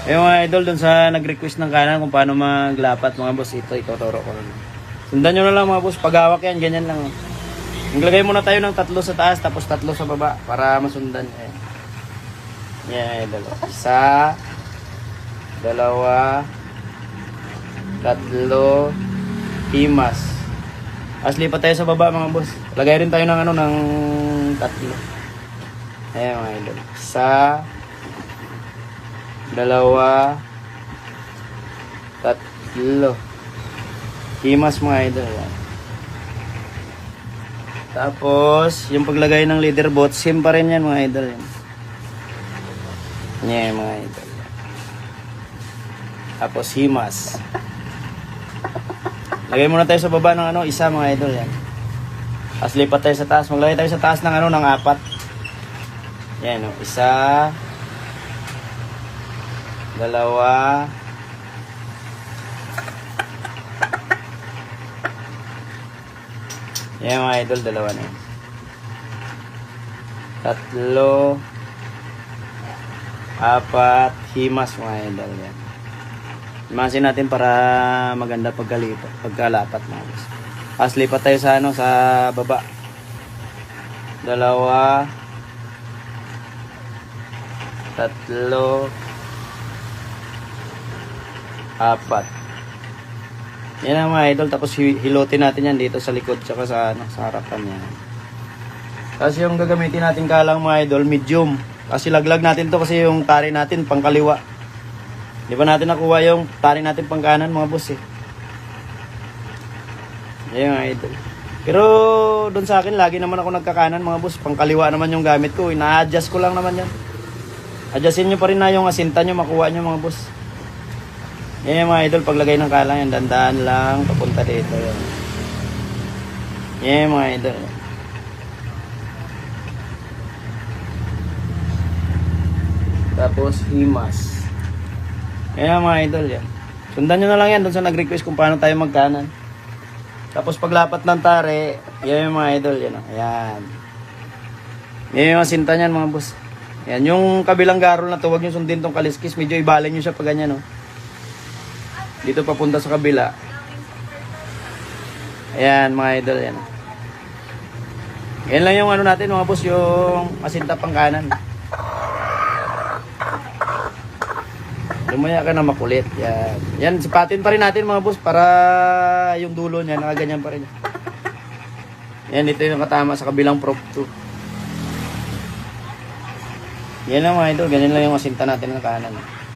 Yung mga idol dun sa nag-request ng kanan kung paano maglapat mga boss, ito ituturo ko lang. Sundan nyo na lang mga boss, paghawak yan, ganyan lang. Maglagay muna tayo ng 3 sa taas tapos 3 sa baba para masundan. Yan idol. 1, 2, 3, himas. As lipat tayo sa baba mga boss. Lagay rin tayo ng ng 3. Ayan mga idol. 1, 2, 3. Himas mga idol. Yan. Tapos, yung paglagay ng leader boat, same pa rin yan mga idol. Yan mga idol. Tapos himas. Lagay muna tayo sa baba ng isa mga idol yan. Tapos lipat tayo sa taas. Maglagay tayo sa taas ng ng 4. Yan o. 1, 2, yan mga idol, 2 na yan. 3, 4, himas mga idol yan. Himasin natin para maganda pagkalapat mga boss. Tapos lipat tayo sa sa baba. 2, 3, 4. Yan ang mga idol. Tapos hilutin natin yan dito sa likod tsaka sa harapan yan. Tapos yung gagamitin natin kalang mga idol, medium. Kasi laglag natin to kasi yung tari natin pang kaliwa. Di ba natin nakuha yung tari natin pang kanan mga boss Yan mga idol. Pero doon sa akin, lagi naman ako nagkakanan mga boss. Pang kaliwa naman yung gamit ko. Ina-adjust ko lang naman yan. Adjustin nyo pa rin na yung asinta nyo, makuha nyo mga boss. Yan mga idol, paglagay ng kalang yan, dandan lang, papunta dito yan. Yan mga idol. Tapos himas. Yan mga idol yan. Sundan nyo na lang yan doon sa nag-request kung paano tayo magkanan. Tapos paglapat ng tare, yan yung mga idol yan. Ayan. Yan yung asinta niyan mga boss. Yan yung kabilang garol na to, huwag nyo sundin tong kaliskis. Medyo ibalin nyo siya pag ganyan dito papunta sa kabila. Ayan mga idol yan. Yan lang yung natin mga boss, yung asinta pang kanan. Lumaya ka na makulit. Yan. Yan, sipatin pa rin natin mga boss para yung dulo niya nakaganyan pa rin. Yan, ito yung katama sa kabilang prop 2. Yan lang mga idol, ganyan lang yung asinta natin ng kanan.